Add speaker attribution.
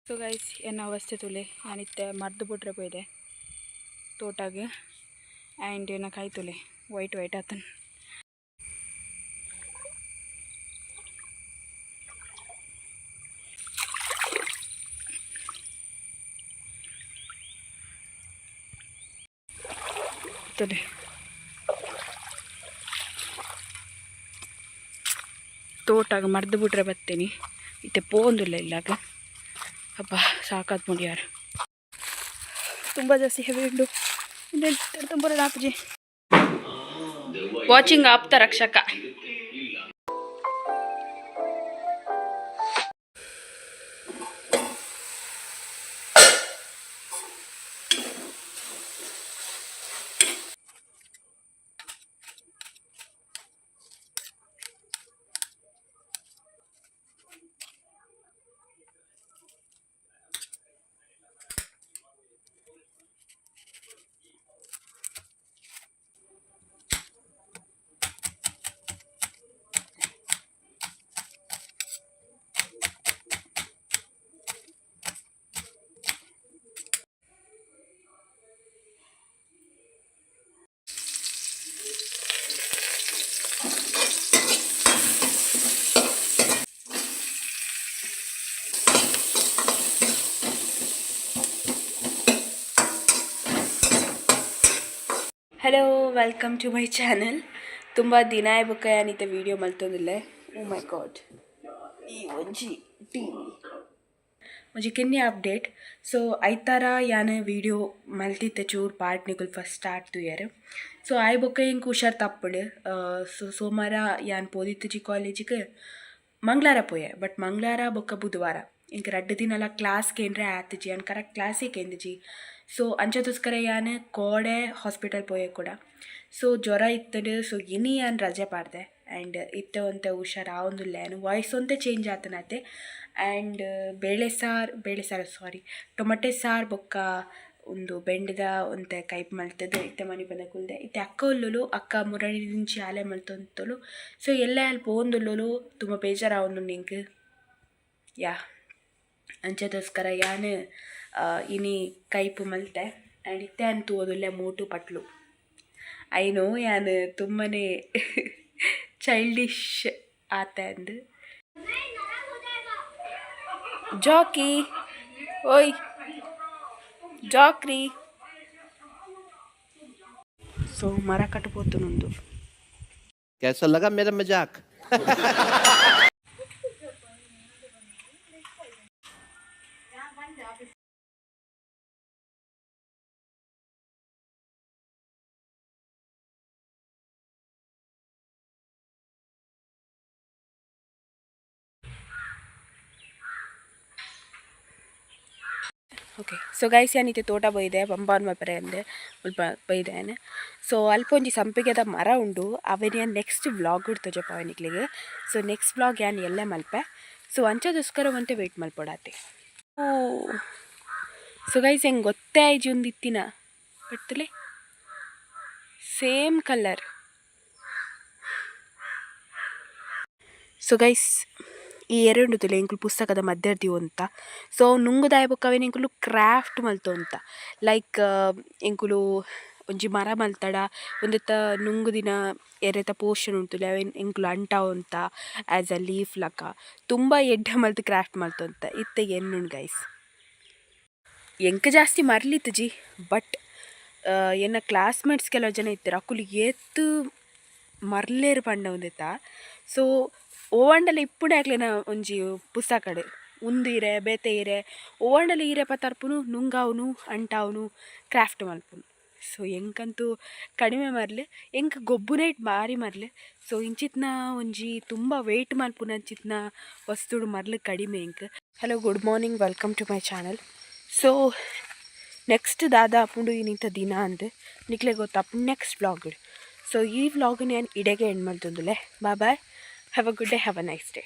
Speaker 1: So guys ಎನ್ನ ಅವಸ್ಥೆ ತುಲೆ ನಾನಿತ್ತೆ ಮರ್ದು ಬಿಟ್ರೆ ಪೋಯ್ದೆ ತೋಟಾಗ ಆ್ಯಂಡ್ ಏನ ಕಾಯಿ ತುಲೆ ವೈಟ್ ಆತನ ತುಲೆ ತೋಟಾಗ ಮರ್ದು ಬಿಟ್ರೆ ಬರ್ತೇನೆ ಇತ್ತೆ ಪೋಂದಿಲ್ಲ ಇಲ್ಲಾಗ ಅಪ್ಪ ಸಾಕಾದ ಮುಡಿಯಾರು ತುಂಬ ಜಾಸ್ತಿ ಹೆವಿ ಉಂಡು ತುಂಬ ಆಪಜಿ watching Aaptha Rakshaka hello welcome to my channel. ತುಂಬ ದಿನ ಆಯ್ಬೇಕು ಏನಿತ್ತೆ ವೀಡಿಯೋ ಮಲ್ತೊಂದಿಲ್ಲ. ಓ ಮೈ ಗಾಡ್ ಈ ಒಂಜಿ ಟಿ ಒಂಜಿ ಕೆನ್ನೆ ಅಪ್ಡೇಟ್. ಸೊ ಐತಾರ ಯಾನ ವೀಡಿಯೋ ಮಲ್ತಿತ್ತೆ ಚೂರು ಪಾರ್ಟ್ ನಿಕುಲ್ ಫಸ್ಟ್ ಸ್ಟಾರ್ಟ್ ತುಯರ್. ಸೊ ಆಯ್ ಬೊಕ್ಕ ಹೆಂಗೆ ಹುಷಾರು ತಪ್ಪಡು. ಸೊ ಸೋಮವಾರ ಯಾನ್ ಪೋದಿತ್ತಜಿ ಕಾಲೇಜಿಗೆ ಮಂಗಳಾರ ಪೋಯೆ. ಬಟ್ ಮಂಗಳಾರ ಬೊಕ್ಕ ಬುಧವಾರ ಇಂಕ 2 ದಿನ ಕ್ಲಾಸ್ಗೆ ಏನ್ರೆ ಆತಜಿ ಅನ್ ಕರೆಕ್ಟ್ ಕ್ಲಾಸಿಗೆ ಎಂದಜಿ. ಸೊ ಅಂಚದೋಸ್ಕರ ಯಾನ್ ಕೋಡೆ ಹಾಸ್ಪಿಟಲ್ ಪೋಯೆ ಕೂಡ. ಸೊ ಜ್ವರ ಇತ್ತಡು. ಸೊ ಇನಿ ಯಾನ್ ರಜೆ ಪಾಡ್ದೆ ಆ್ಯಂಡ್ ಇತ್ತೆ ಒಂತೆ ಹುಷಾರು ಆವೊಂದುಲ್ಲ ಏನು ವಾಯ್ಸ್ ಒಂತೆ ಚೇಂಜ್ ಆತನತ್ತೆ. ಆ್ಯಂಡ್ ಬೇಳೆ ಸಾರು ಟೊಮಟೆ ಸಾರು ಬೊಕ್ಕ ಒಂದು ಬೆಂಡದ ಒಂತೆ ಕೈಪ್ ಮಲ್ತದ್ದು ಇತ್ತೆ ಮನೆ ಬಂದ ಕುಲ್ದೆ. ಇತ್ತೆ ಅಕ್ಕ ಉಲ್ಲುಲು ಅಕ್ಕ ಮುರಳಿ ದಿಂಚಿ ಆಲೆ ಮಲ್ತೊಂತಲು. ಸೊ ಎಲ್ಲ ಅಲ್ಲಿ ಪೋಂದುಲ್ಲುಲು ತುಂಬ ಬೇಜಾರಾವೊಂದು ನಿಂಗೆ ಯಾ ಅಂಚದೋಸ್ಕರ ಯಾನ್ ಇನಿ ಕೈಪು ಮಲ್ತೆ. ಆ್ಯಂಡ್ ಇತ್ತೆ ಅಂತೂ ಓದೊಳ್ಳೆ ಮೋಟು ಪಟ್ಲು. ಐನೋ ಯಾನ್ ತುಂಬಾ ಚೈಲ್ಡಿಶ್ ಆತ ಅಂದು. ಜಾಕಿ ಓಯ್ ಜಾಕ್ರಿ. ಸೊ ಮರ ಕಟ್ಬೋತುನುಂದು.
Speaker 2: कैसा लगा मेरा मजाक?
Speaker 1: ಓಕೆ ಸೊ ಗೈಸ್ ಏನಿತ್ತು ತೋಟ ಬೈದೆ ಬಂಬಾನ್ ಮಪರೆ ಅಂದೆ ಸ್ವಲ್ಪ ಬೈದೇನೆ. ಸೊ ಅಲ್ಪ ಒಂಜಿ ಸಂಪಿಗೆದ ಮರ ಉಂಡು ಅವನ್ ಯಾನ್ ನೆಕ್ಸ್ಟ್ ವ್ಲಾಗ್ ಇಡ್ತೋಜಪ್ಪ ಅವನಿಕ್ಲಿಗೆ. ಸೊ ನೆಕ್ಸ್ಟ್ ವ್ಲಾಗ್ ಯಾನ್ ಎಲ್ಲ ಮಲ್ಪೆ. ಸೊ ಅಂಚದೋಸ್ಕರ ಒಂತೆ ವೆಯ್ಟ್ ಮಲ್ಪೊಡಾತೆ. ಓ ಸೊ ಗೈಸ್ ಹೆಂಗೆ ಗೊತ್ತೇ ಆಯ್ಜಿ ಒಂದು ಇತ್ತಿನ ಬರ್ತಲೆ ಸೇಮ್ ಕಲರ್. ಸೊ ಗೈಸ್ ಈ ಎರಡು ತುಲೆ ಎಂಕುಲು ಪುಸ್ತಕದ ಮಧ್ಯರ್ದಿ ಅಂತ. ಸೊ ನುಂಗುದಾಯ ಬೊಕ್ಕವೇನು ಎಂಕುಲು ಕ್ರಾಫ್ಟ್ ಮಲ್ತು ಅಂತ. ಲೈಕ್ ಎಂಕುಲು ಒಂಜಿ ಮರ ಮಲ್ತಡ ಒಂದೆತ್ತ ನುಂಗುದಿನ ಎರೆತ ಪೋರ್ಷನ್ ಉಂಟುಲೆ ಅವೇನು ಎಂಕುಲು ಅಂಟಾವು ಅಂತ ಆ್ಯಸ್ ಅ ಲೀಫ್ ಲಕ ತುಂಬ ಎಡ್ಡೆ ಮಲ್ತು ಕ್ರಾಫ್ಟ್ ಮಲ್ತು ಅಂತ. ಇತ್ತೆ ಎನ್ನುಂಡು ಗೈಸ್ ಎಂಕ ಜಾಸ್ತಿ ಮರ್ಲಿತ್ತು ಜಿ. ಬಟ್ ಎನ್ನ ಕ್ಲಾಸ್ಮೇಟ್ಸ್ ಕೆಲವು ಜನ ಇತ್ತಾರೆ ಅಕ್ಕುಲು ಏತ್ತು ಮರ್ಲೇರು ಪಂಡ ಒಂದೆತ್ತ. ಸೊ ಓವಂಡಲ ಇಪ್ಪುಡೆ ಆಗ್ಲೇನ ಒಂಜಿ ಪುಸ್ತಕಡು ಉಂದು ಇರೆ ಬೇತೆ ಇರೆ ಓವಂಡಲ ಇರೆ ಪತ್ತರ್ಪುನು ನುಂಗಾವುನು ಅಂಟಾವುನು ಕ್ರಾಫ್ಟ್ ಮಲ್ಪುನು. ಸೊ ಎಂಕಂತೂ ಕಡಿಮೆ ಮರ್ಲೆ ಎಂಕ ಗೊಬ್ಬುನೈಟ್ ಭಾರಿ ಮರ್ಲೆ. ಸೊ ಇಂಚಿತ್ನ ಒಂಜಿ ತುಂಬ ವೆಯ್ಟ್ ಮಲ್ಪುನ ಅಂಚಿತ್ನ ವಸ್ತುಡು ಮರ್ಲೆ ಕಡಿಮೆ ಎಂಕ್. Hello good morning welcome to my channel. So next ದಾದ ಅಪ್ಪುಂಡು ಇನ್ನಿಂಥ ದಿನ ಅಂದು ನಿಕ್ಲೆ ಗೊತ್ತಪ್ಪ ನೆಕ್ಸ್ಟ್ ವ್ಲಾಗ್. ಸೊ ಈ ವ್ಲಾಗನ್ನ ನಾನು ಇಡೆಗೆ ಎಂಡ್ ಮಾಡ್ತಂದುಲೆ. Bye. Have a good day. Have a nice day.